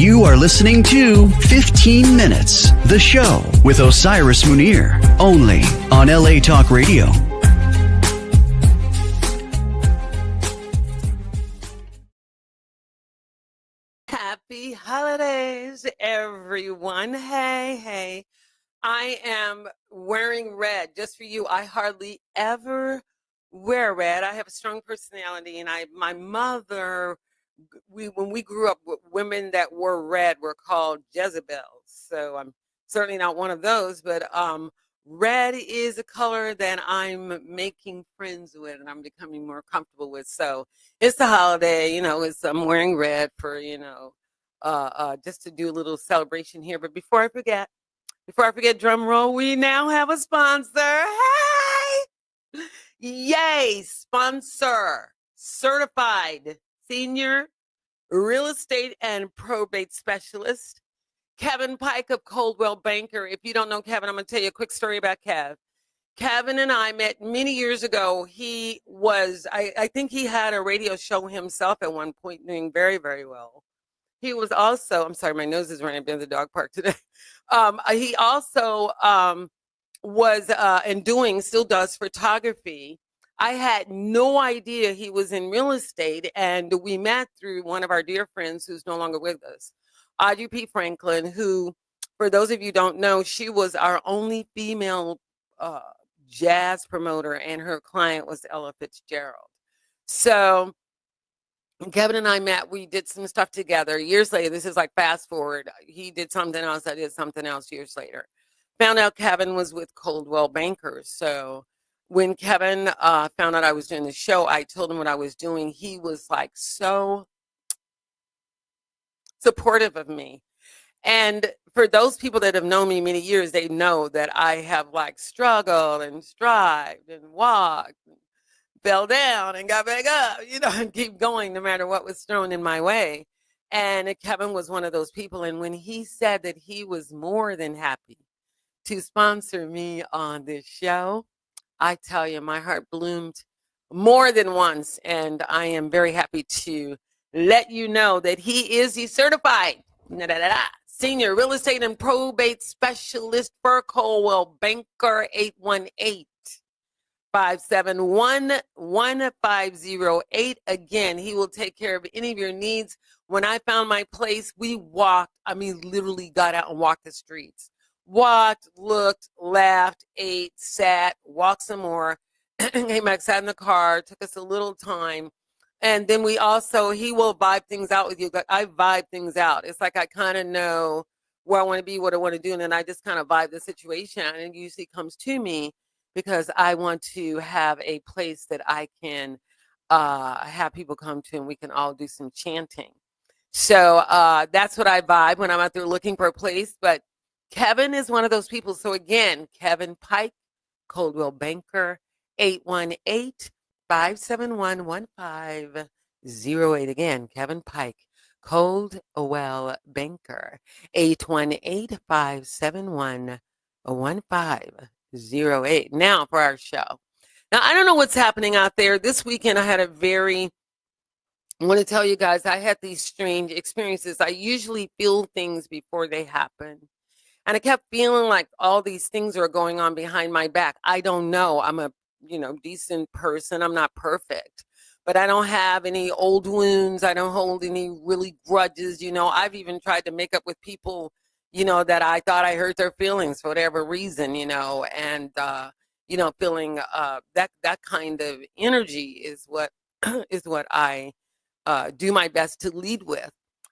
You are listening to 15 Minutes, the show with Osiris Munir, only on LA Talk Radio. Happy holidays, everyone. Hey. I am wearing red just for you. I hardly ever wear red. I have a strong personality, and my mother, when we grew up, women that wore red were called Jezebels. So I'm certainly not one of those, but red is a color that I'm making friends with and I'm becoming more comfortable with. So it's the holiday, I'm wearing red for, just to do a little celebration here. But before I forget, drum roll, we now have a sponsor. Hey! Yay! Sponsor. Certified senior real estate and probate specialist, Kevin Pike of Coldwell Banker. If you don't know Kevin, I'm going to tell you a quick story about Kev. Kevin and I met many years ago. He was, I think he had a radio show himself at one point, doing very, very well. He was also, I'm sorry, my nose is running. I've been to the dog park today. He also was and still does photography. I had no idea he was in real estate, and we met through one of our dear friends who's no longer with us, Audrey P. Franklin, who, for those of you who don't know, she was our only female jazz promoter, and her client was Ella Fitzgerald. So Kevin and I met, we did some stuff together. Years later, this is like fast forward, he did something else, I did something else years later. Found out Kevin was with Coldwell Banker. So when Kevin found out I was doing the show, I told him what I was doing. He was like so supportive of me. And for those people that have known me many years, they know that I have like struggled and strived and walked, fell down and got back up, and keep going no matter what was thrown in my way. And Kevin was one of those people. And when he said that he was more than happy to sponsor me on this show, I tell you, my heart bloomed more than once. And I am very happy to let you know that he's certified senior real estate and probate specialist for Coldwell Banker. 818-571-1508. Again, he will take care of any of your needs. When I found my place, we walked, literally got out and walked the streets. Walked, looked, laughed, ate, sat, walked some more, came back, sat in the car, took us a little time. And then he will vibe things out with you. I vibe things out. It's like I kind of know where I want to be, what I want to do. And then I just kind of vibe the situation. And it usually comes to me because I want to have a place that I can have people come to and we can all do some chanting. So that's what I vibe when I'm out there looking for a place. But Kevin is one of those people. So again, Kevin Pike, Coldwell Banker, 818-571-1508. Again, Kevin Pike, Coldwell Banker, 818-571-1508. Now for our show. Now, I don't know what's happening out there. This weekend, I want to tell you guys, I had these strange experiences. I usually feel things before they happen. And I kept feeling like all these things are going on behind my back. I don't know. I'm a, decent person. I'm not perfect. But I don't have any old wounds. I don't hold any really grudges. I've even tried to make up with people, that I thought I hurt their feelings for whatever reason, and, feeling that kind of energy is what I do my best to lead with.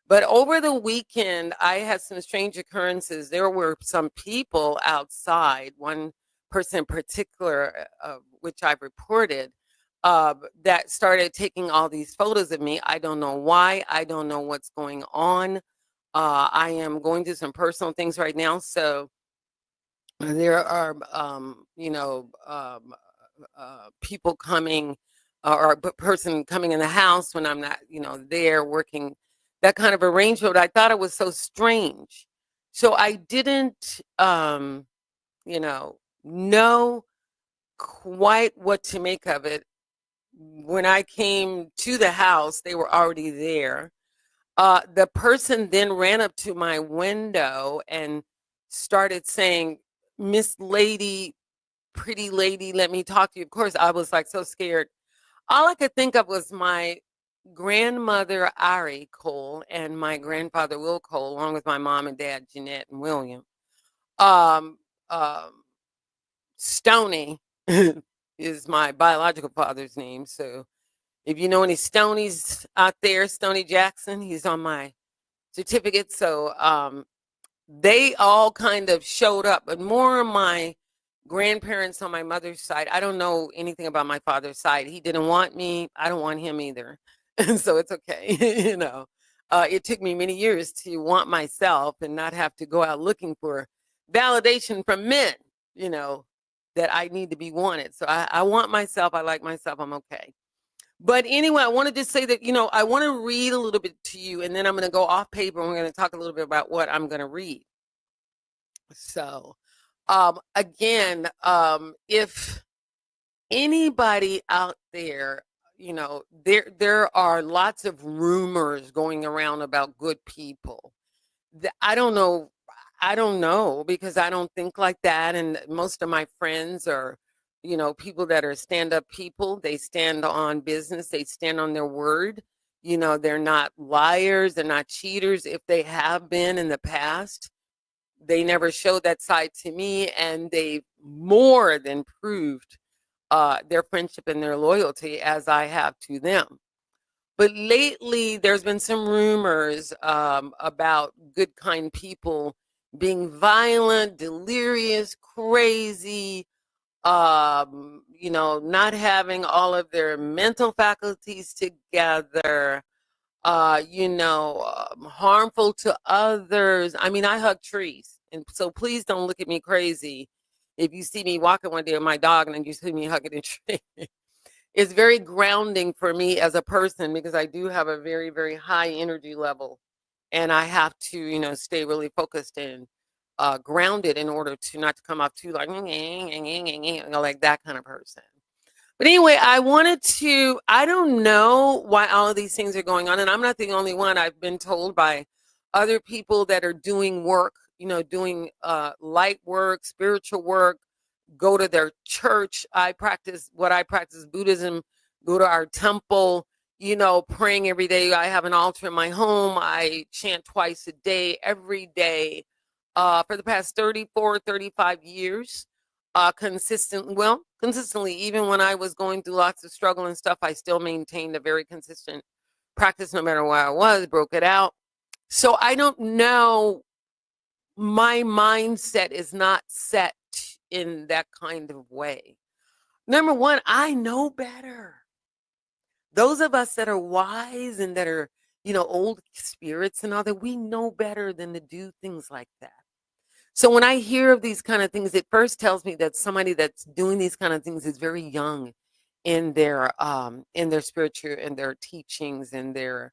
But over the weekend, I had some strange occurrences. There were some people outside, one person in particular, which I've reported, that started taking all these photos of me. I don't know why. I don't know what's going on. I am going through some personal things right now. So there are, people coming or a person coming in the house when I'm not, there working, that kind of arrangement. I thought it was so strange. So I didn't, know quite what to make of it. When I came to the house, they were already there. The person then ran up to my window and started saying, "Miss Lady, pretty lady, let me talk to you." Of course, I was like so scared. All I could think of was my grandmother, Ari Cole, and my grandfather, Will Cole, along with my mom and dad, Jeanette and William. Um, um, Stony is my biological father's name. So if you know any Stonies out there, Stony Jackson, he's on my certificate. So they all kind of showed up, but more of my grandparents on my mother's side. I don't know anything about my father's side. He didn't want me. I don't want him either. And so it's okay. It took me many years to want myself and not have to go out looking for validation from men, you know, that I need to be wanted. So I want myself. I like myself. I'm okay. But anyway, I wanted to say that, I want to read a little bit to you, and then I'm going to go off paper and we're going to talk a little bit about what I'm going to read. So, again, if anybody out there, there are lots of rumors going around about good people. I don't know. I don't know because I don't think like that. And most of my friends are, people that are stand-up people. They stand on business. They stand on their word. They're not liars. They're not cheaters. If they have been in the past, they never showed that side to me, and they more than proved their friendship and their loyalty as I have to them. But lately, there's been some rumors about good, kind people being violent, delirious, crazy, not having all of their mental faculties together, harmful to others. I mean, I hug trees. And so please don't look at me crazy if you see me walking one day with my dog and then you see me hugging a tree. It's very grounding for me as a person because I do have a very, very high energy level. And I have to, stay really focused and grounded in order to not to come off too like, like that kind of person. But anyway, I don't know why all of these things are going on. And I'm not the only one. I've been told by other people that are doing work, doing light work, spiritual work, go to their church. I practice Buddhism, go to our temple, praying every day. I have an altar in my home. I chant twice a day, every day, for the past 34, 35 years. Consistently, even when I was going through lots of struggle and stuff, I still maintained a very consistent practice no matter where I was, broke it out. So I don't know. My mindset is not set in that kind of way. Number one, I know better. Those of us that are wise and that are, old spirits and all that, we know better than to do things like that. So when I hear of these kind of things, it first tells me that somebody that's doing these kind of things is very young in their spiritual and their teachings and their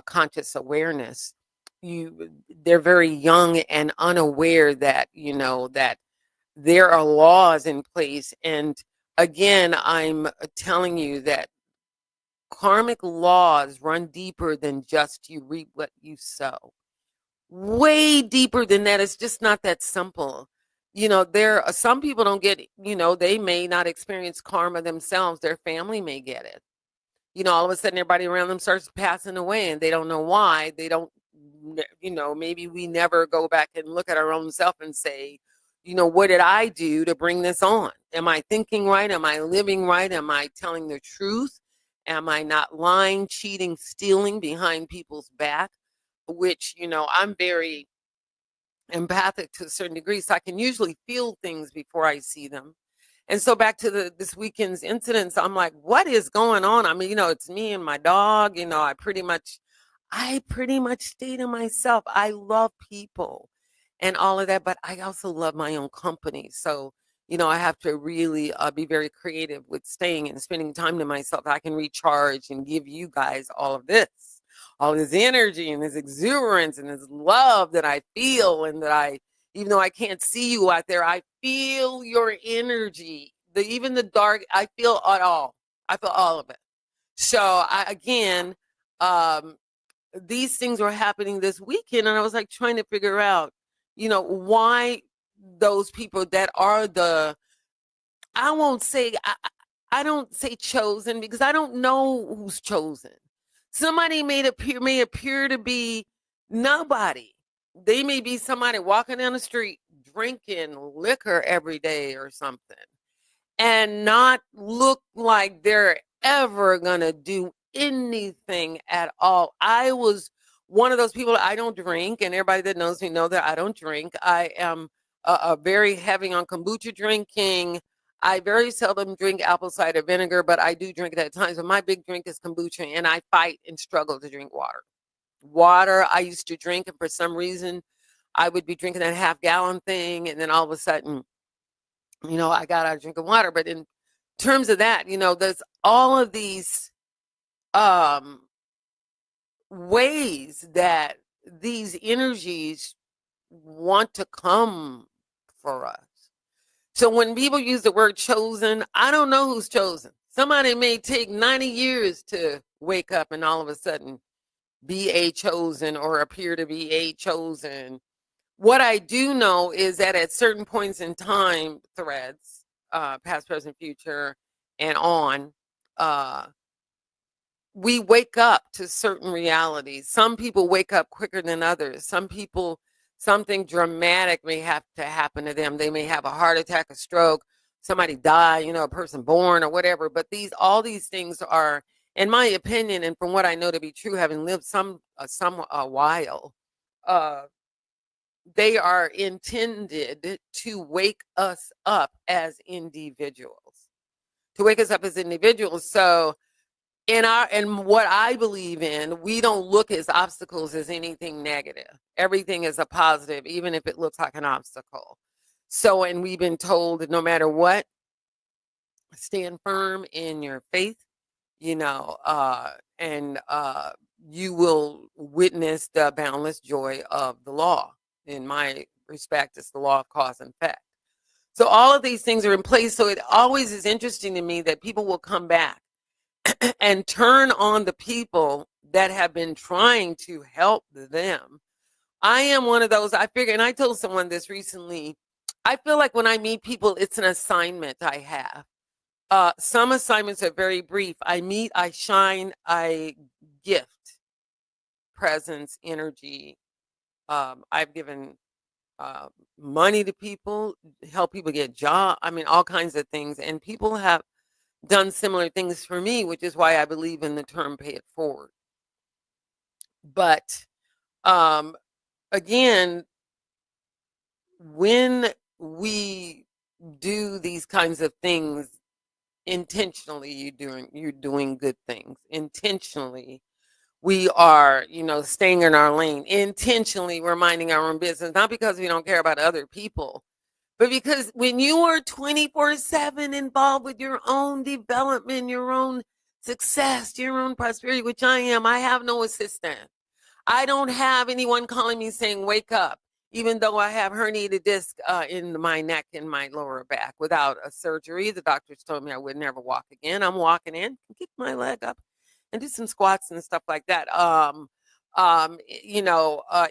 conscious awareness. They're very young and unaware that that there are laws in place. And again, I'm telling you that karmic laws run deeper than just you reap what you sow. Way deeper than that. It's just not that simple. There are some people don't get, they may not experience karma themselves. Their family may get it. All of a sudden everybody around them starts passing away and they don't know why. They don't, maybe we never go back and look at our own self and say, what did I do to bring this on? Am I thinking right? Am I living right? Am I telling the truth? Am I not lying, cheating, stealing behind people's back? Which, I'm very empathic to a certain degree, so I can usually feel things before I see them. And so back to this weekend's incidents, I'm like, what is going on? I mean, it's me and my dog. I pretty much stay to myself. I love people and all of that, but I also love my own company. So, I have to really be very creative with staying and spending time to myself. I can recharge and give you guys all this energy and this exuberance and this love that I feel, and that even though I can't see you out there, I feel your energy. Even the dark, I feel it all. I feel all of it. So again, these things were happening this weekend, and I was like trying to figure out, why those people that are I won't say, I don't say chosen, because I don't know who's chosen. Somebody may appear to be nobody. They may be somebody walking down the street drinking liquor every day or something, and not look like they're ever gonna do anything at all. I was one of those people. I don't drink, and everybody that knows me know that I don't drink. I am a very heavy on kombucha drinking. I very seldom drink apple cider vinegar, but I do drink it at times. But my big drink is kombucha, and I fight and struggle to drink water. Water I used to drink, and for some reason, I would be drinking that half-gallon thing, and then all of a sudden, I got out of drinking water. But in terms of that, there's all of these um, ways that these energies want to come for us. So when people use the word chosen, I don't know who's chosen. Somebody may take 90 years to wake up and all of a sudden be a chosen or appear to be a chosen. What I do know is that at certain points in time threads, past, present, future, and on, we wake up to certain realities. Some people wake up quicker than others. Some people, something dramatic may have to happen to them. They may have a heart attack, a stroke, somebody die, a person born or whatever. But all these things are, in my opinion, and from what I know to be true, having lived a while, they are intended to wake us up as individuals. So and what I believe in, we don't look as obstacles as anything negative. Everything is a positive, even if it looks like an obstacle. So, and we've been told that no matter what, stand firm in your faith, and you will witness the boundless joy of the law. In my respect, it's the law of cause and effect. So all of these things are in place. So it always is interesting to me that people will come back and turn on the people that have been trying to help them. I am one of those. I figure, and I told someone this recently, I feel like when I meet people, it's an assignment I have. Some assignments are very brief. I meet, I shine, I gift, presence, energy. I've given money to people, help people get jobs. I mean, all kinds of things. And people have done similar things for me, which is why I believe in the term pay it forward. But again, when we do these kinds of things intentionally, you're doing good things. Intentionally, we are, staying in our lane. Intentionally, we're minding our own business, not because we don't care about other people, but because when you are 24/7 involved with your own development, your own success, your own prosperity, which I am, I have no assistant. I don't have anyone calling me saying, wake up, even though I have herniated disc in my neck and my lower back. Without a surgery, the doctors told me I would never walk again. I'm walking in, kick my leg up and do some squats and stuff like that.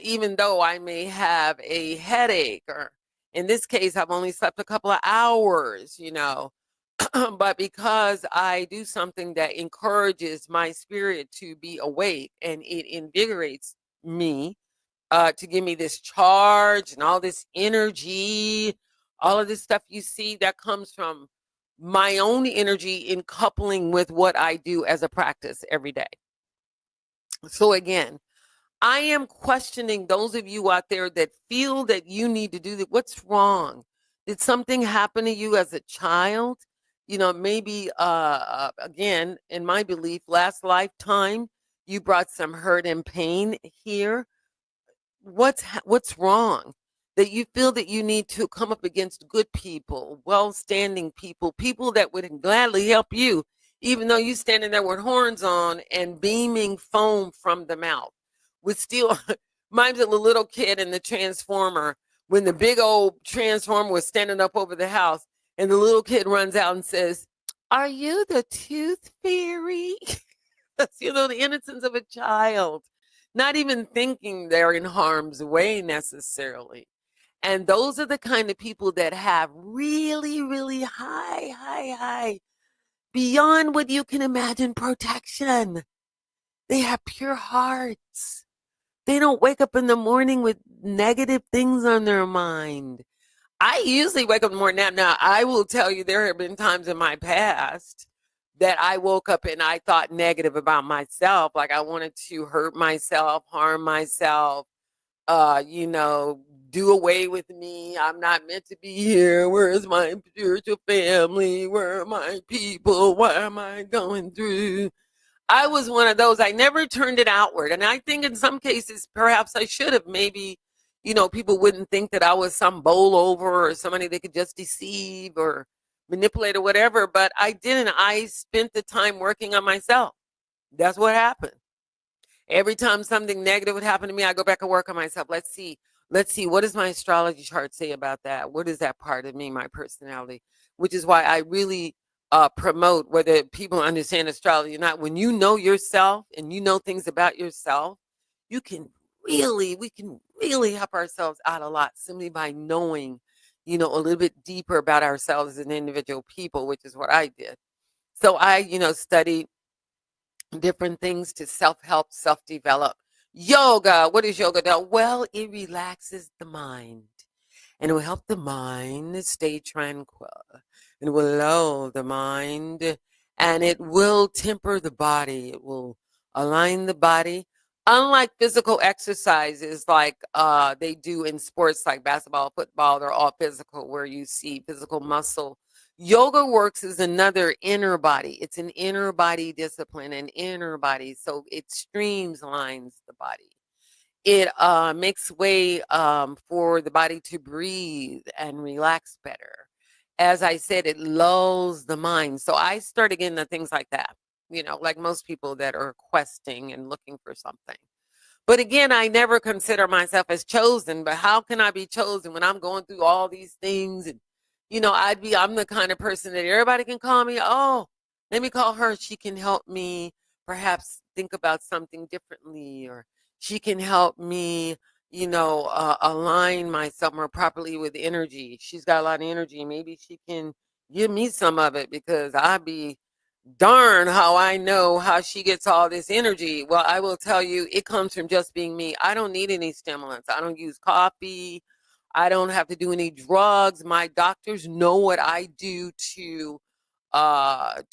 Even though I may have a headache, or in this case, I've only slept a couple of hours, but because I do something that encourages my spirit to be awake and it invigorates me to give me this charge and all this energy, all of this stuff you see that comes from my own energy in coupling with what I do as a practice every day. So again, I am questioning those of you out there that feel that you need to do that. What's wrong? Did something happen to you as a child? Maybe, again, in my belief, last lifetime, you brought some hurt and pain here. What's wrong? That you feel that you need to come up against good people, well-standing people, people that would gladly help you, even though you standing there with horns on and beaming foam from the mouth. With still, mine's a little kid in the Transformer when the big old Transformer was standing up over the house, and the little kid runs out and says, "Are you the tooth fairy?" That's, the innocence of a child. not even thinking they're in harm's way necessarily. And those are the kind of people that have really, really high, beyond what you can imagine protection. They have pure hearts. They don't wake up in the morning with negative things on their mind. I usually wake up in the morning. Now, I will tell you, there have been times in my past that I woke up and I thought negative about myself. Like I wanted to hurt myself, harm myself, do away with me. I'm not meant to be here. Where's my spiritual family? Where are my people? What am I going through? I was one of those. I never turned it outward. And I think in some cases, perhaps I should have. Maybe, people wouldn't think that I was some bowl over or somebody they could just deceive or manipulate or whatever. But I didn't. I spent the time working on myself. That's what happened. Every time something negative would happen to me, I go back and work on myself. Let's see. What does my astrology chart say about that? What is that part of me, my personality? Which is why I really promote, whether people understand astrology or not, when you know yourself and you know things about yourself, we can really help ourselves out a lot simply by knowing, a little bit deeper about ourselves as an individual people, which is what I did. So I, studied different things to self-help, self-develop. Yoga, what is yoga? Well, it relaxes the mind. And it will help the mind stay tranquil. It will lull the mind. And it will temper the body. It will align the body. Unlike physical exercises like they do in sports like basketball, football, they're all physical, where you see physical muscle. Yoga works as another inner body. It's an inner body discipline, an inner body. So it streamlines the body. It makes way for the body to breathe and relax better. As I said, it lulls the mind. So I started getting into things like that, like most people that are questing and looking for something. But again, I never consider myself as chosen. But how can I be chosen when I'm going through all these things? And, I'm the kind of person that everybody can call me. Oh, let me call her. She can help me perhaps think about something differently, or she can help me, align myself more properly with energy. She's got a lot of energy. Maybe she can give me some of it, because I'd be darn how I know how she gets all this energy. Well, I will tell you, it comes from just being me. I don't need any stimulants. I don't use coffee. I don't have to do any drugs. My doctors know what I do to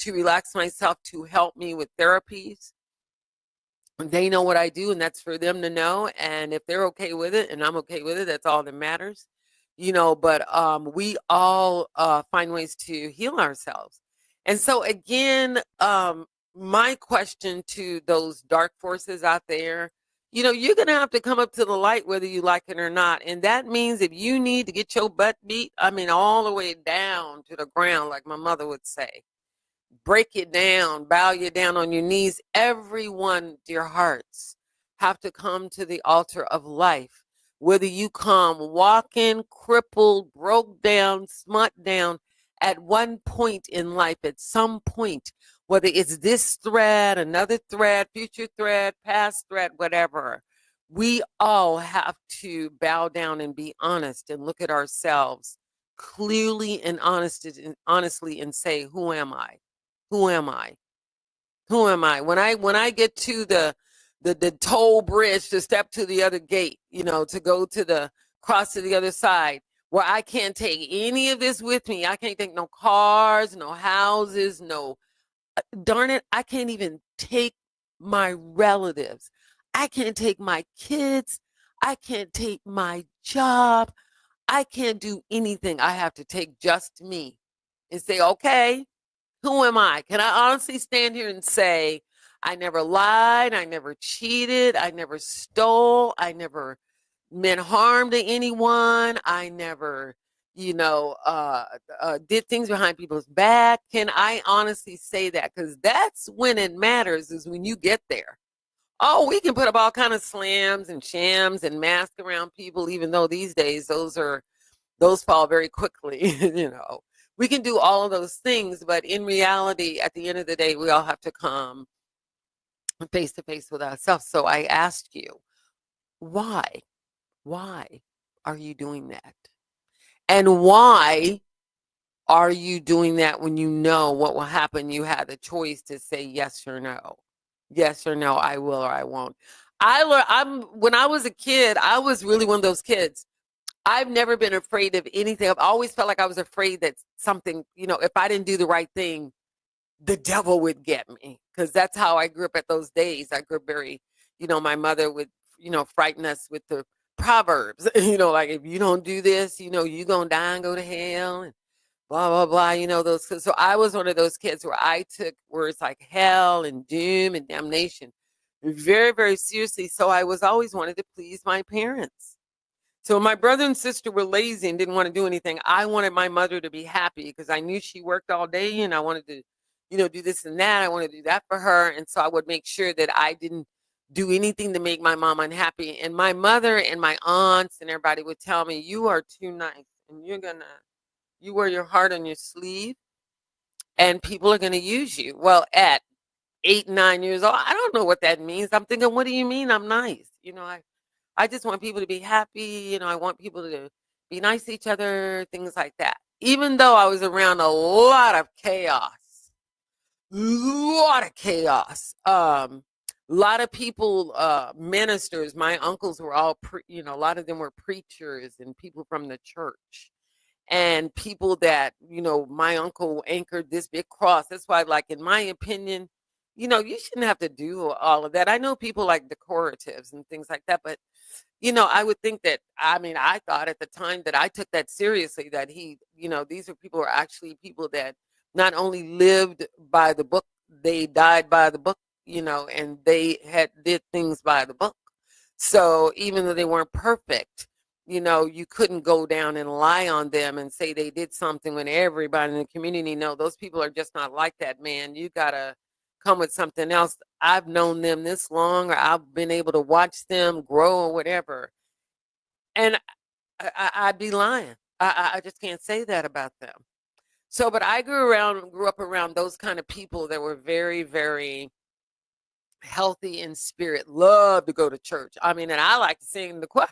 relax myself, to help me with therapies. They know what I do, and that's for them to know. And if they're okay with it and I'm okay with it, that's all that matters. But we all find ways to heal ourselves. And so again, my question to those dark forces out there, you're going to have to come up to the light whether you like it or not. And that means if you need to get your butt beat, all the way down to the ground, like my mother would say, break it down, bow you down on your knees. Everyone, dear hearts, have to come to the altar of life. Whether you come walking, crippled, broke down, smut down, at one point in life, at some point, whether it's this thread, another thread, future thread, past thread, whatever, we all have to bow down and be honest and look at ourselves clearly and honestly and say, who am I? Who am I? Who am I? When I get to the toll bridge to step to the other gate, to go to the cross to the other side, where I can't take any of this with me. I can't take no cars, no houses, no, darn it, I can't even take my relatives. I can't take my kids. I can't take my job. I can't do anything. I have to take just me and say, okay, who am I? Can I honestly stand here and say, I never lied, I never cheated, I never stole, I never meant harm to anyone, I never, did things behind people's back? Can I honestly say that? Because that's when it matters, is when you get there. Oh, we can put up all kind of slams and shams and masks around people, even though these days those fall very quickly, We can do all of those things, but in reality, at the end of the day, we all have to come face to face with ourselves. So I asked you, why? Why are you doing that? And why are you doing that when you know what will happen? You had the choice to say yes or no. Yes or no, I will or I won't. When I was a kid, I was really one of those kids. I've never been afraid of anything. I've always felt like I was afraid that something, if I didn't do the right thing, the devil would get me. Because that's how I grew up at those days. I grew up very, my mother would, frighten us with the proverbs, like if you don't do this, you're going to die and go to hell. And blah blah blah, those. So I was one of those kids where I took words like hell and doom and damnation very, very seriously. So I was always wanted to please my parents. So my brother and sister were lazy and didn't want to do anything. I wanted my mother to be happy because I knew she worked all day and I wanted to, do this and that. I wanted to do that for her. And so I would make sure that I didn't do anything to make my mom unhappy. And my mother and my aunts and everybody would tell me, you are too nice and you wear your heart on your sleeve and people are going to use you. Well, at 8, 9 years old, I don't know what that means. I'm thinking, what do you mean I'm nice? I just want people to be happy. I want people to be nice to each other, things like that. Even though I was around a lot of chaos, a lot of people, ministers, my uncles were all, a lot of them were preachers and people from the church. And people that, my uncle anchored this big cross. That's why, like, in my opinion, you shouldn't have to do all of that. I know people like decoratives and things like that, but, I would think that, I thought at the time that I took that seriously, that these are people who are actually people that not only lived by the book, they died by the book, and they did things by the book. So even though they weren't perfect, you couldn't go down and lie on them and say they did something when everybody in the community know those people are just not like that, man. You gotta come with something else. I've known them this long, or I've been able to watch them grow or whatever. And I'd be lying. I just can't say that about them. So, but I grew up around those kind of people that were very, very healthy in spirit, love to go to church. And I like to sing in the choir.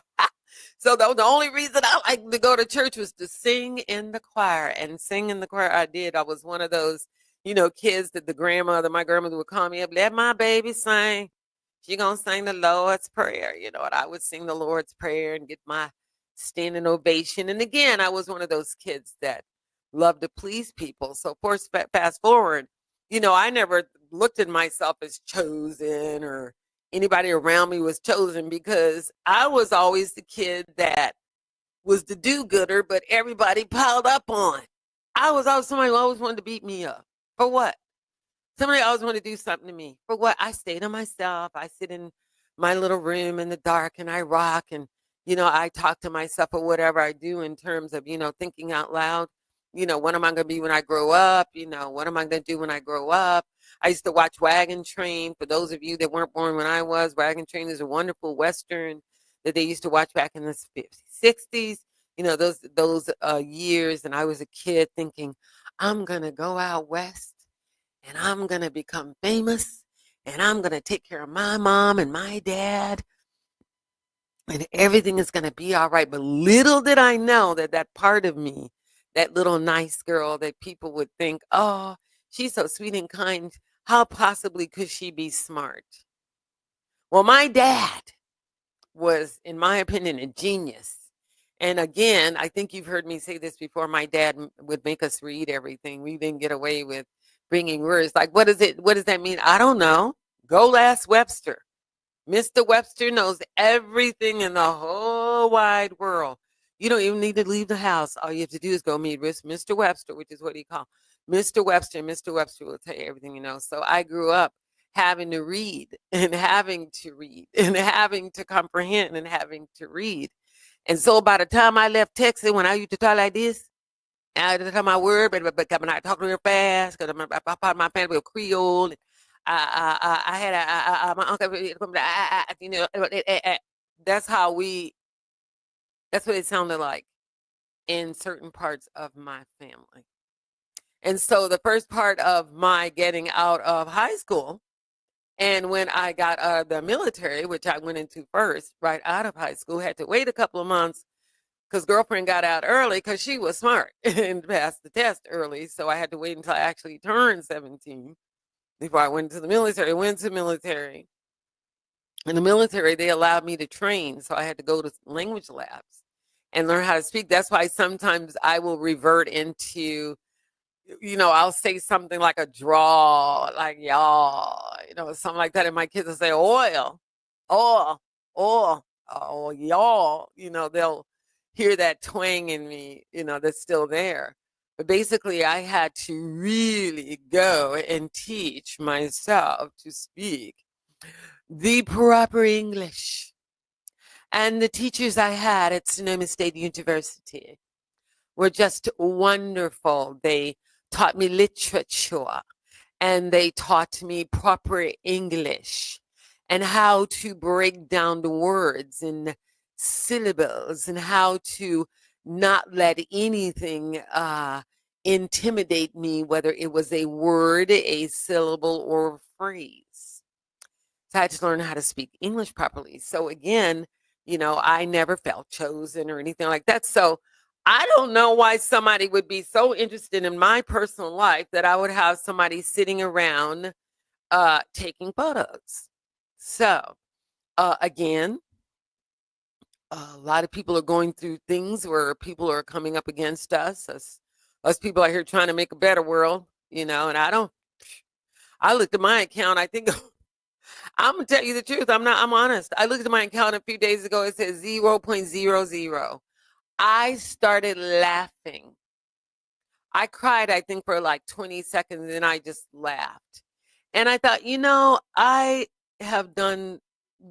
So the only reason I liked to go to church was to sing in the choir, and sing in the choir I did. I was one of those, kids that my grandmother would call me up, let my baby sing. She gonna sing the Lord's Prayer, and I would sing the Lord's Prayer and get my standing ovation. And again, I was one of those kids that loved to please people. So of course, fast forward, I never looked at myself as chosen or anybody around me was chosen, because I was always the kid that was the do-gooder, but everybody piled up on. I was always somebody who always wanted to beat me up. For what? Somebody always wanted to do something to me. For what? I stay to myself. I sit in my little room in the dark and I rock, and, I talk to myself, or whatever I do in terms of, thinking out loud. What am I going to be when I grow up? What am I going to do when I grow up? I used to watch Wagon Train. For those of you that weren't born when I was, Wagon Train is a wonderful Western that they used to watch back in the 50s, 60s, those years. And I was a kid thinking, I'm going to go out West and I'm going to become famous and I'm going to take care of my mom and my dad and everything is going to be all right. But little did I know that part of me, that little nice girl that people would think, oh, she's so sweet and kind, how possibly could she be smart? Well, my dad was, in my opinion, a genius. And again, I think you've heard me say this before. My dad would make us read everything. We didn't get away with bringing words. Like, what does that mean? I don't know. Go ask Webster. Mr. Webster knows everything in the whole wide world. You don't even need to leave the house. All you have to do is go meet with Mr. Webster, which is what he called Mr. Webster. Mr. Webster will tell you everything you know. So I grew up having to read and having to read and having to comprehend and having to read. And so by the time I left Texas, when I used to talk like this, I had to tell my word, but when I talk real fast, because I'm part of my family was Creole. And I had my uncle, that's that's what it sounded like in certain parts of my family. And so the first part of my getting out of high school, And when I got out of the military, which I went into first, right out of high school, had to wait a couple of months because girlfriend got out early because she was smart and passed the test early. So I had to wait until I actually turned 17 before I went to the military. Went to the military. In the military, they allowed me to train, so I had to go to language labs and learn how to speak. That's why sometimes I will revert into, I'll say something like a draw, like y'all, something like that. And my kids will say oil, oil, oil, oh, y'all, they'll hear that twang in me, that's still there. But basically, I had to really go and teach myself to speak the proper English. And the teachers I had at Sonoma State University were just wonderful. They taught me literature and they taught me proper English and how to break down the words and syllables and how to not let anything intimidate me, whether it was a word, a syllable, or a phrase. So I had to learn how to speak English properly. So again, I never felt chosen or anything like that. So I don't know why somebody would be so interested in my personal life that I would have somebody sitting around taking photos. So again, a lot of people are going through things where people are coming up against us. Us people out here trying to make a better world, and I looked at my account. I think I'm gonna tell you the truth. I'm honest. I looked at my account a few days ago. It says 0.00. I started laughing. I cried, I think, for like 20 seconds, and I just laughed. And I thought, I have done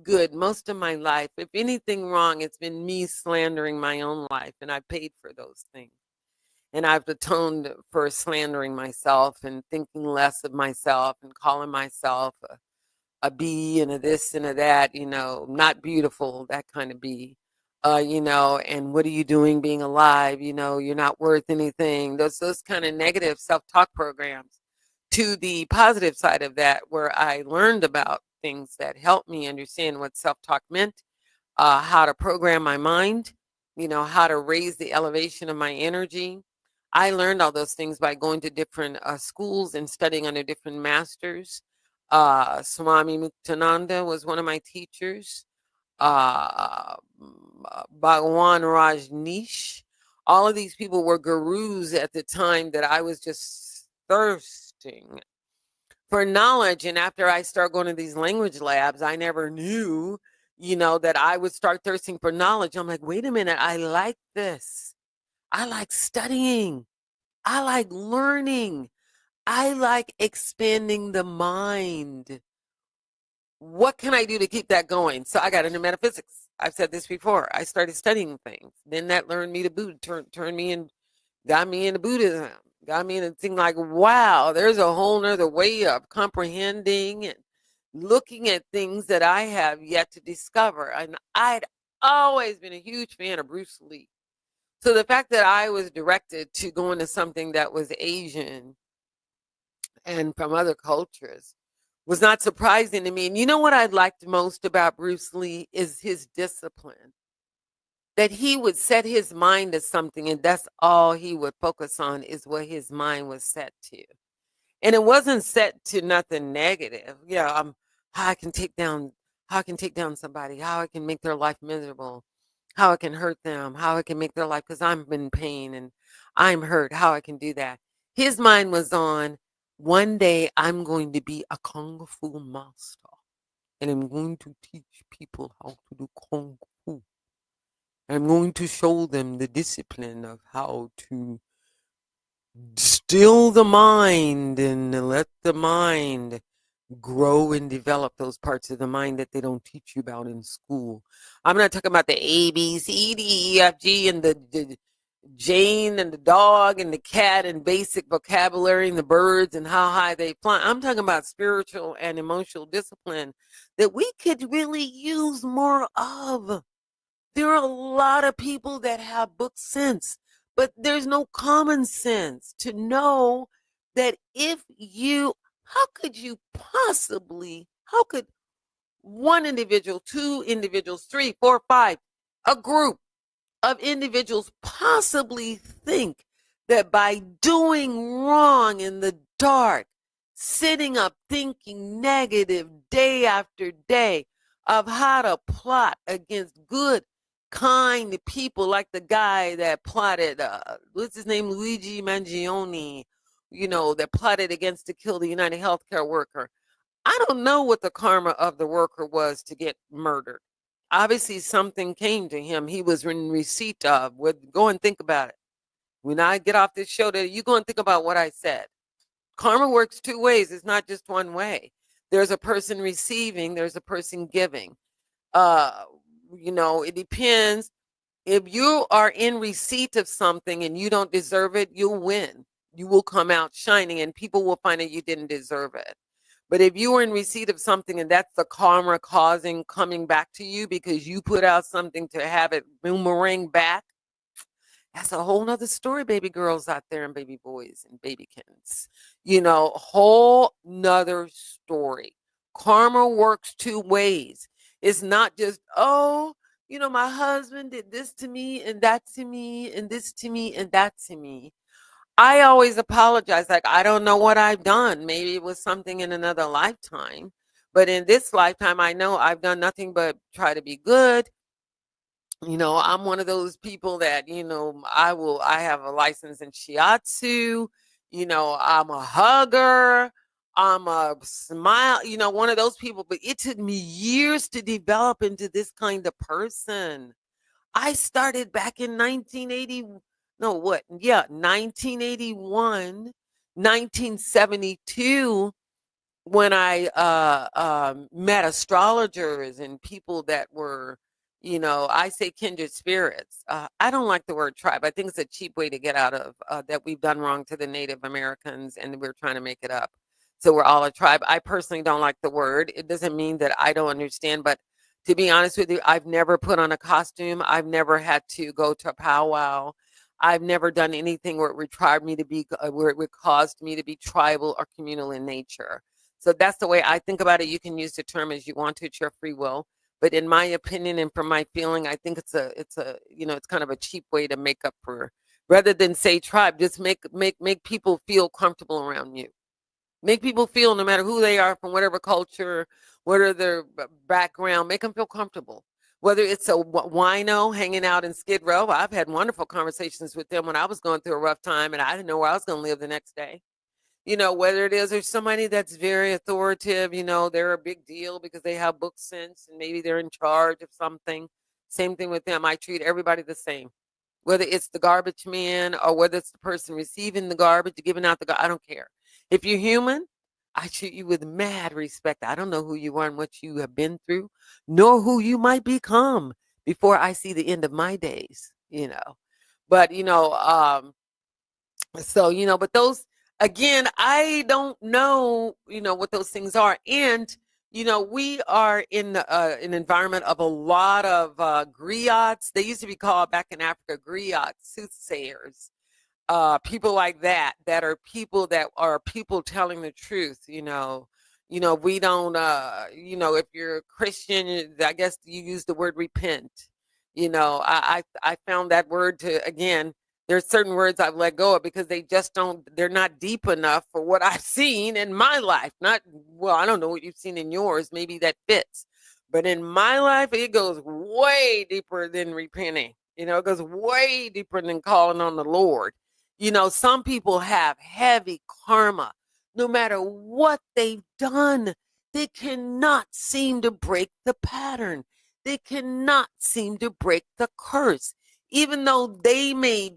good most of my life. If anything wrong, it's been me slandering my own life, and I paid for those things. And I've atoned for slandering myself and thinking less of myself and calling myself a bee and a this and a that, not beautiful, that kind of bee, and what are you doing being alive? You're not worth anything. Those kind of negative self-talk programs, to the positive side of that, where I learned about things that helped me understand what self-talk meant, how to program my mind, how to raise the elevation of my energy. I learned all those things by going to different schools and studying under different masters. Swami Muktananda was one of my teachers. Bhagwan Rajneesh. All of these people were gurus at the time that I was just thirsting for knowledge. And after I started going to these language labs, I never knew, that I would start thirsting for knowledge. I'm like, wait a minute, I like this. I like studying. I like learning. I like expanding the mind. What can I do to keep that going? So I got into metaphysics. I've said this before. I started studying things. Then that learned me to turned me and got me into Buddhism. Got me into things like, wow, there's a whole nother way of comprehending and looking at things that I have yet to discover. And I'd always been a huge fan of Bruce Lee. So the fact that I was directed to go into something that was Asian and from other cultures was not surprising to me. And you know what I liked most about Bruce Lee is his discipline. That he would set his mind to something, and that's all he would focus on, is what his mind was set to. And it wasn't set to nothing negative. How I can take down somebody, how I can make their life miserable, how I can hurt them, how I can make their life, because I'm in pain and I'm hurt, how I can do that. His mind was on, one day I'm going to be a Kung Fu master and I'm going to teach people how to do Kung Fu. I'm going to show them the discipline of how to still the mind and let the mind grow and develop those parts of the mind that they don't teach you about in school. I'm not talking about the A, B, C, D, E, F, G, and the Jane and the dog and the cat and basic vocabulary and the birds and how high they fly. I'm talking about spiritual and emotional discipline that we could really use more of. There are a lot of people that have book sense, but there's no common sense to know that how How could one individual, two individuals, three, four, five, a group of individuals possibly think that by doing wrong in the dark, sitting up thinking negative day after day of how to plot against good, kind people, like the guy that plotted, what's his name, Luigi Mangione, that plotted against to kill the United Healthcare worker. I don't know what the karma of the worker was to get murdered. Obviously, something came to him he was in receipt of. Go and think about it. When I get off this show, you go and think about what I said. Karma works two ways. It's not just one way. There's a person receiving, there's a person giving. It depends. If you are in receipt of something and you don't deserve it, you'll win. You will come out shining and people will find out you didn't deserve it. But if you are in receipt of something and that's the karma coming back to you because you put out something to have it boomerang back, that's a whole nother story, baby girls out there and baby boys and babykins. Whole nother story. Karma works two ways. It's not just, my husband did this to me and that to me and this to me and that to me. I always apologize. Like, I don't know what I've done. Maybe it was something in another lifetime. But in this lifetime, I know I've done nothing but try to be good. I'm one of those people that, I have a license in shiatsu. I'm a hugger. I'm a smile, one of those people. But it took me years to develop into this kind of person. I started back in 1980. No, what? Yeah, 1981, 1972, when I met astrologers and people that were, I say kindred spirits. I don't like the word tribe. I think it's a cheap way to get out of that we've done wrong to the Native Americans and we're trying to make it up. So we're all a tribe. I personally don't like the word. It doesn't mean that I don't understand, but to be honest with you, I've never put on a costume. I've never had to go to a powwow. I've never done anything where it required me to be, where it caused me to be tribal or communal in nature. So that's the way I think about it. You can use the term as you want to. It's your free will. But in my opinion and from my feeling, I think it's kind of a cheap way to make up for, rather than say tribe, just make people feel comfortable around you. Make people feel, no matter who they are, from whatever culture, whatever their background, make them feel comfortable. Whether it's a wino hanging out in Skid Row, I've had wonderful conversations with them when I was going through a rough time and I didn't know where I was going to live the next day. Whether it is there's somebody that's very authoritative, they're a big deal because they have book sense and maybe they're in charge of something. Same thing with them. I treat everybody the same. Whether it's the garbage man or whether it's the person receiving the garbage, giving out the garbage, I don't care. If you're human, I treat you with mad respect. I don't know who you are and what you have been through, nor who you might become before I see the end of my days, But, but those, again, I don't know, what those things are. And, we are in an environment of a lot of griots. They used to be called back in Africa, griots, soothsayers. People like that are people telling the truth. We don't, if you're a Christian, I guess you use the word repent. I found that word to, again, there's certain words I've let go of because they're not deep enough for what I've seen in my life. I don't know what you've seen in yours. Maybe that fits. But in my life, it goes way deeper than repenting. It goes way deeper than calling on the Lord. Some people have heavy karma. No matter what they've done, they cannot seem to break the pattern. They cannot seem to break the curse. Even though they may,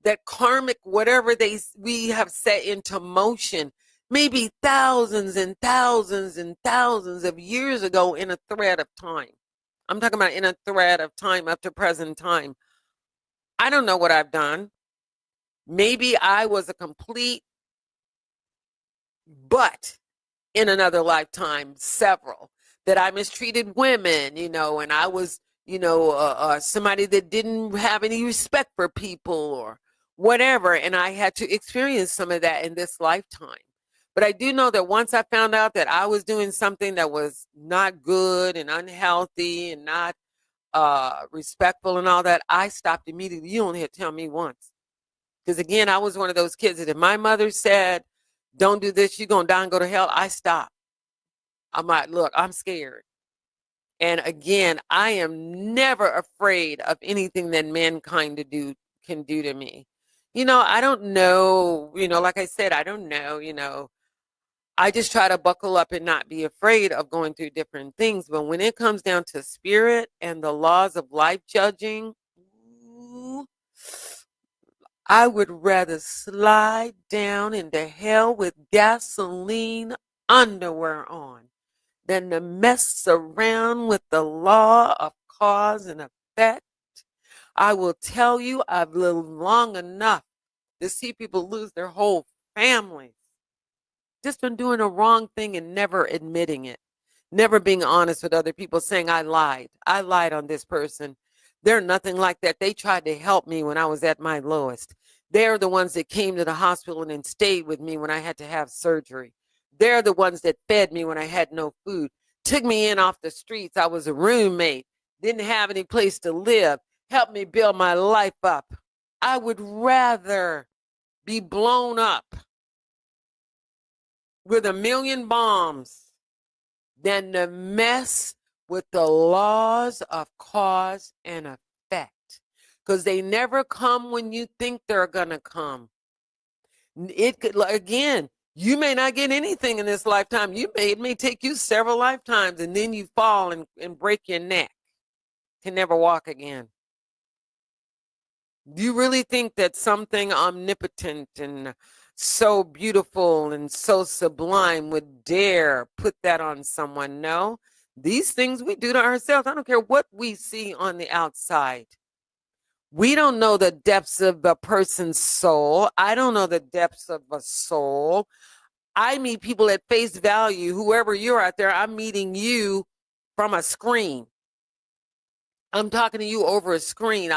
that karmic, whatever we have set into motion, maybe thousands and thousands and thousands of years ago in a thread of time. I'm talking about in a thread of time up to present time. I don't know what I've done. Maybe I was a complete butt in another lifetime, several, that I mistreated women, and I was, somebody that didn't have any respect for people or whatever. And I had to experience some of that in this lifetime. But I do know that once I found out that I was doing something that was not good and unhealthy and not respectful and all that, I stopped immediately. You only had to tell me once. Because again, I was one of those kids that if my mother said, don't do this, you're going to die and go to hell, I stopped. I'm like, look, I'm scared. And again, I am never afraid of anything that mankind can do to me. I don't know, like I said, I don't know, I just try to buckle up and not be afraid of going through different things. But when it comes down to spirit and the laws of life judging, ooh, I would rather slide down into hell with gasoline underwear on than to mess around with the law of cause and effect. I will tell you, I've lived long enough to see people lose their whole families just from doing a wrong thing and never admitting it, never being honest with other people, saying, I lied on this person. They're nothing like that. They tried to help me when I was at my lowest. They're the ones that came to the hospital and stayed with me when I had to have surgery. They're the ones that fed me when I had no food, took me in off the streets. I was a roommate, didn't have any place to live, helped me build my life up. I would rather be blown up with 1,000,000 bombs than to mess with the laws of cause and effect, because they never come when you think they're going to come. It could, again, you may not get anything in this lifetime. It may take you several lifetimes, and then you fall and break your neck, can never walk again. Do you really think that something omnipotent and so beautiful and so sublime would dare put that on someone? No. These things we do to ourselves. I don't care what we see on the outside. We don't know the depths of a person's soul. I don't know the depths of a soul. I meet people at face value. Whoever you're out there, I'm meeting you from a screen. I'm talking to you over a screen.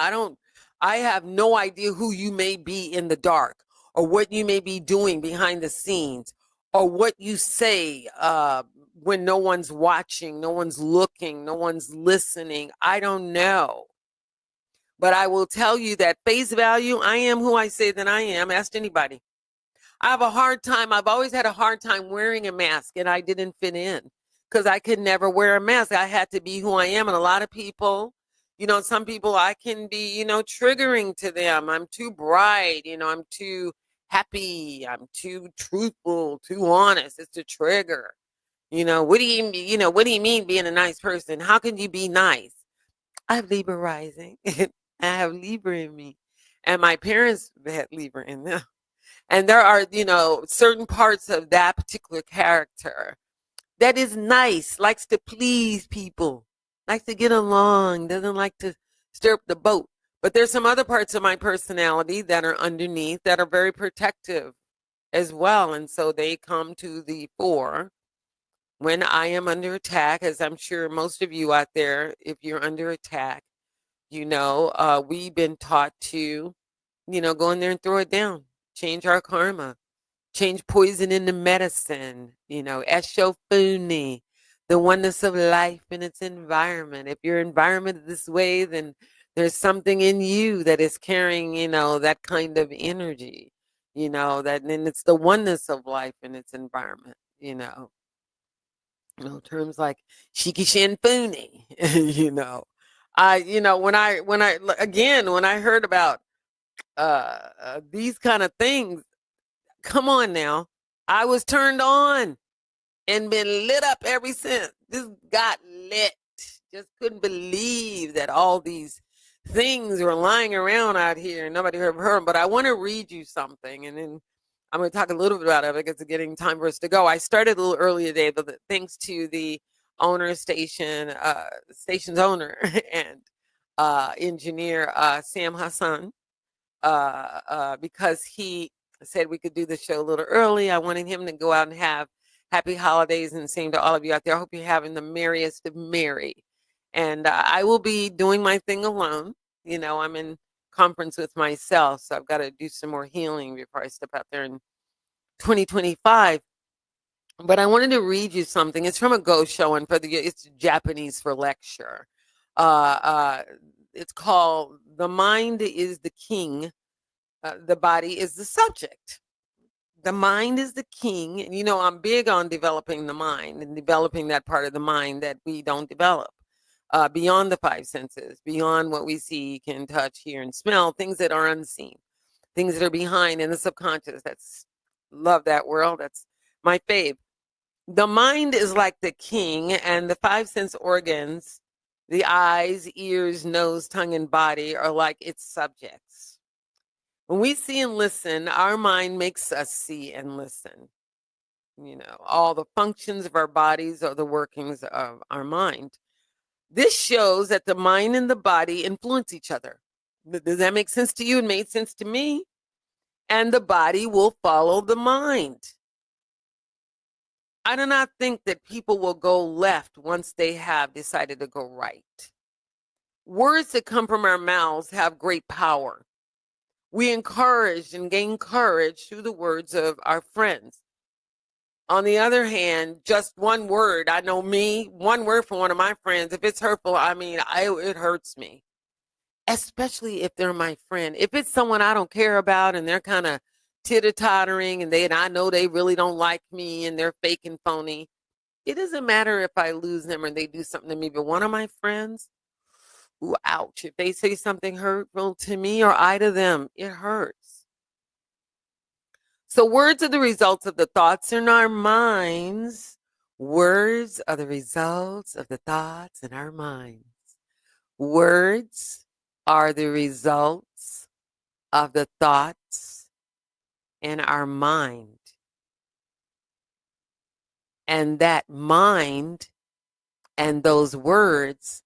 I have no idea who you may be in the dark, or what you may be doing behind the scenes, or what you say when no one's watching, no one's looking, no one's listening. I don't know. But I will tell you that face value, I am who I say that I am. Ask anybody. I have a hard time. I've always had a hard time wearing a mask, and I didn't fit in because I could never wear a mask. I had to be who I am. And a lot of people, some people I can be, triggering to them. I'm too bright, I'm too happy, I'm too truthful, too honest. It's a trigger. What do you mean being a nice person? How can you be nice? I have Libra rising. I have Libra in me. And my parents had Libra in them. And there are, certain parts of that particular character that is nice, likes to please people, likes to get along, doesn't like to stir up the boat. But there's some other parts of my personality that are underneath that are very protective as well. And so they come to the fore when I am under attack, as I'm sure most of you out there, if you're under attack, we've been taught to, go in there and throw it down, change our karma, change poison into medicine, Eshofuni, the oneness of life in its environment. If your environment is this way, then there's something in you that is carrying, that kind of energy, that, and it's the oneness of life in its environment, terms like Shiki Shinfuni, when I heard about these kind of things, come on now, I was turned on and been lit up ever since. Just got lit. Just couldn't believe that all these things were lying around out here and nobody ever heard them. But I want to read you something, and then I'm going to talk a little bit about it because it's getting time for us to go. I started a little early today, but thanks to the station's owner and engineer Sam Hassan, because he said we could do the show a little early. I wanted him to go out and have happy holidays, and same to all of you out there. I hope you're having the merriest of merry. And I will be doing my thing alone. I'm in conference with myself, so I've got to do some more healing before I step out there in 2025. But I wanted to read you something. It's from a Go show, and it's Japanese for lecture. Uh, uh, it's called "The Mind is the King, the Body is the Subject." The mind is the king, and I'm big on developing the mind and developing that part of the mind that we don't develop, beyond the five senses, beyond what we see, can touch, hear, and smell, things that are unseen, things that are behind in the subconscious. That's love that world. That's my fave. The mind is like the king, and the five sense organs, the eyes, ears, nose, tongue, and body, are like its subjects. When we see and listen, our mind makes us see and listen. All the functions of our bodies are the workings of our mind. This shows that the mind and the body influence each other. Does that make sense to you? It made sense to me. And the body will follow the mind. I do not think that people will go left once they have decided to go right. Words that come from our mouths have great power. We encourage and gain courage through the words of our friends. On the other hand, just one word, I know me, one word from one of my friends, if it's hurtful, it hurts me, especially if they're my friend. If it's someone I don't care about and they're kind of titter-tottering and I know they really don't like me and they're fake and phony, it doesn't matter if I lose them or they do something to me. But one of my friends, ooh, ouch, if they say something hurtful to me or I to them, it hurts. So words are the results of the thoughts in our minds. Words are the results of the thoughts in our minds. Words are the results of the thoughts in our mind. And that mind and those words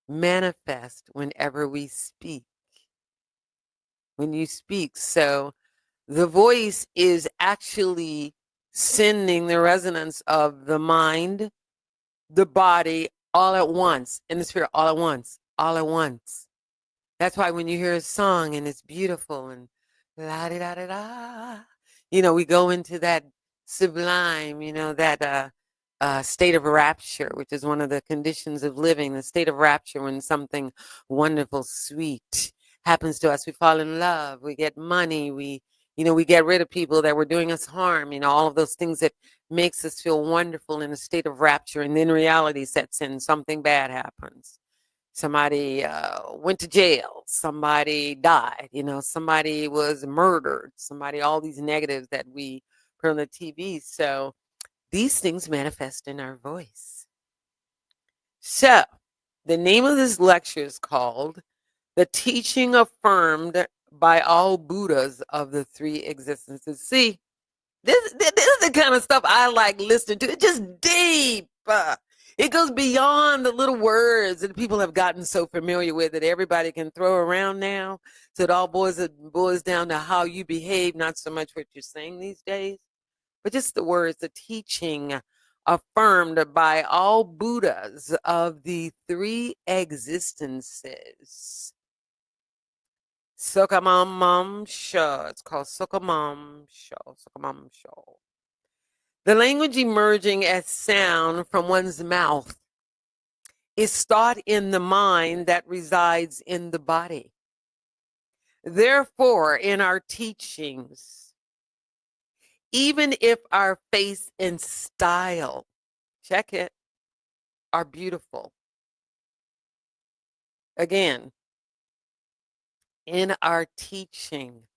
manifest whenever we speak. When you speak. So the voice is actually sending the resonance of the mind, the body, all at once, and the spirit all at once, all at once. That's why when you hear a song and it's beautiful and la da da da da, we go into that sublime, that state of rapture, which is one of the conditions of living, the state of rapture when something wonderful, sweet happens to us. We fall in love, we get money, we get rid of people that were doing us harm, all of those things that makes us feel wonderful in a state of rapture. And then reality sets in, something bad happens. Somebody went to jail, somebody died, somebody was murdered, all these negatives that we put on the TV. So these things manifest in our voice. So the name of this lecture is called "The Teaching Affirmed by All Buddhas of the Three Existences." See, this is the kind of stuff I like listening to. It's just deep. It goes beyond the little words that people have gotten so familiar with that everybody can throw around now. So it all boils down to how you behave, not so much what you're saying these days, but just the words, the teaching affirmed by all Buddhas of the three existences. Sokamam Sho. It's called Sokamam Sho. Sokamam Sho. The language emerging as sound from one's mouth is thought in the mind that resides in the body. Therefore, in our teachings, even if our face and style, check it, are beautiful. Again, in our teaching,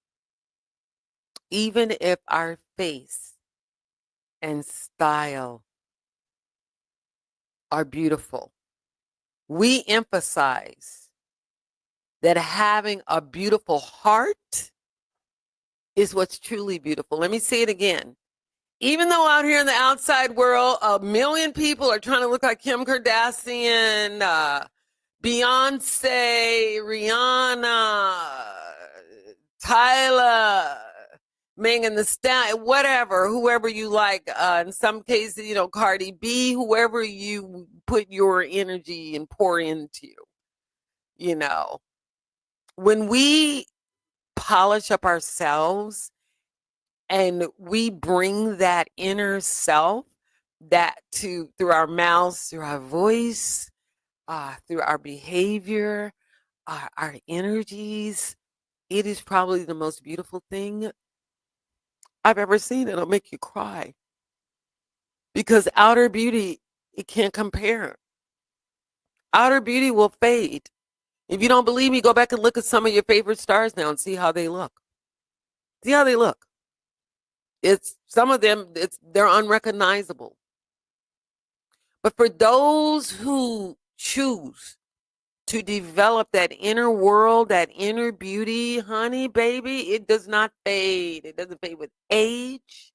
even if our face and style are beautiful, we emphasize that having a beautiful heart is what's truly beautiful. Let me say it again. Even though out here in the outside world, 1 million people are trying to look like Kim Kardashian, Beyonce, Rihanna, Tyler, Megan Thee Stallion, whatever, whoever you like. In some cases, Cardi B, whoever you put your energy and pour into, when we polish up ourselves and we bring that inner self, that through our mouths, through our voice, through our behavior, our energies. It is probably the most beautiful thing I've ever seen. It'll make you cry because outer beauty, it can't compare. Outer beauty will fade. If you don't believe me, go back and look at some of your favorite stars now and see how they look. See how they look. It's some of them, they're unrecognizable. But for those who choose to develop that inner world, that inner beauty, honey, baby, it does not fade. It doesn't fade with age.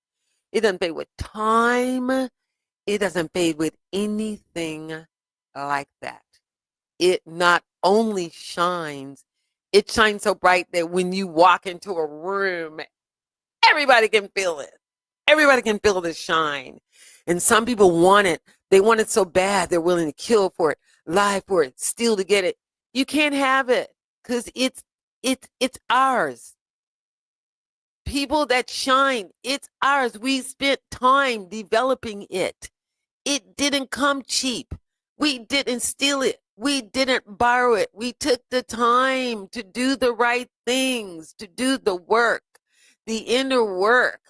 It doesn't fade with time. It doesn't fade with anything like that. It not only shines, it shines so bright that when you walk into a room, everybody can feel it. Everybody can feel the shine. And some people want it. They want it so bad, they're willing to kill for it, lie for it, steal to get it. You can't have it because it's ours. People that shine, it's ours. We spent time developing it. It didn't come cheap. We didn't steal it. We didn't borrow it. We took the time to do the right things, to do the work, the inner work,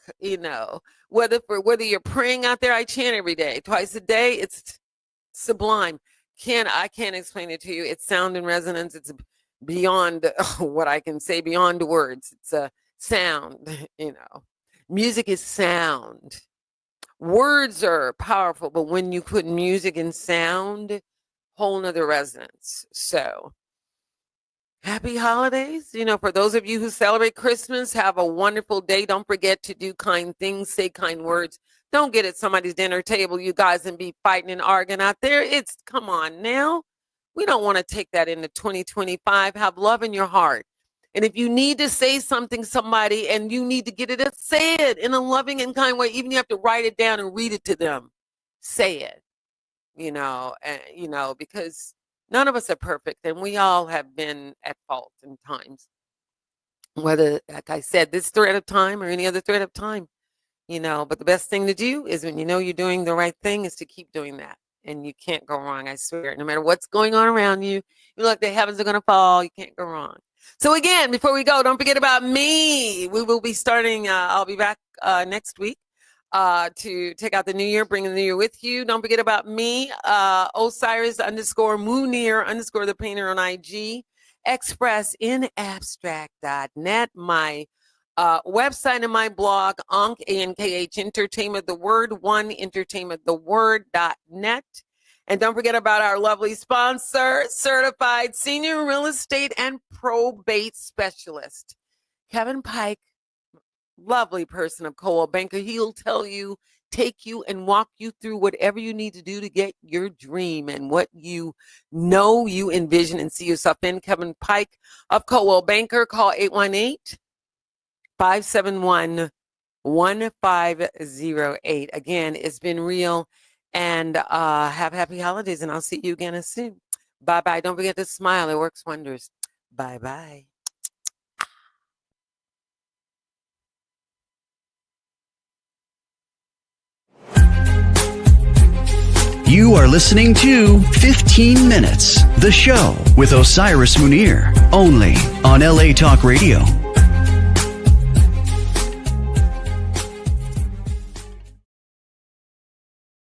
whether you're praying out there. I chant every day, twice a day. It's sublime. I can't explain it to you. It's sound and resonance. It's beyond what I can say, beyond words. It's a sound, Music is sound. Words are powerful, but when you put music and sound, whole nother resonance. So happy holidays. For those of you who celebrate Christmas, have a wonderful day. Don't forget to do kind things, say kind words. Don't get at somebody's dinner table, you guys, and be fighting and arguing out there. Come on now. We don't want to take that into 2025. Have love in your heart. And if you need to say something to somebody and you need to get it, say it in a loving and kind way. Even if you have to write it down and read it to them. Say it, because none of us are perfect and we all have been at fault in times. Whether, like I said, this thread of time or any other thread of time, but the best thing to do is when you're doing the right thing is to keep doing that. And you can't go wrong, I swear. No matter what's going on around you, look, the heavens are going to fall. You can't go wrong. So again, before we go, don't forget about me. We will be starting, I'll be back next week to take out the new year, bring the new year with you. Don't forget about me, Osiris_Munir_ the painter on IG, expressinabstract.net, my website and my blog, ANKH Entertainment, the word one, entertainment, the word.net. And don't forget about our lovely sponsor, certified senior real estate and probate specialist, Kevin Pike, lovely person of Coldwell Banker. He'll tell you, take you and walk you through whatever you need to do to get your dream and what you envision and see yourself in. Kevin Pike of Coldwell Banker. Call 818-571-1508. Again, it's been real. And have happy holidays, and I'll see you again soon. Bye-bye. Don't forget to smile. It works wonders. Bye-bye. You are listening to 15 Minutes, the show with Osiris Munir, only on LA Talk Radio.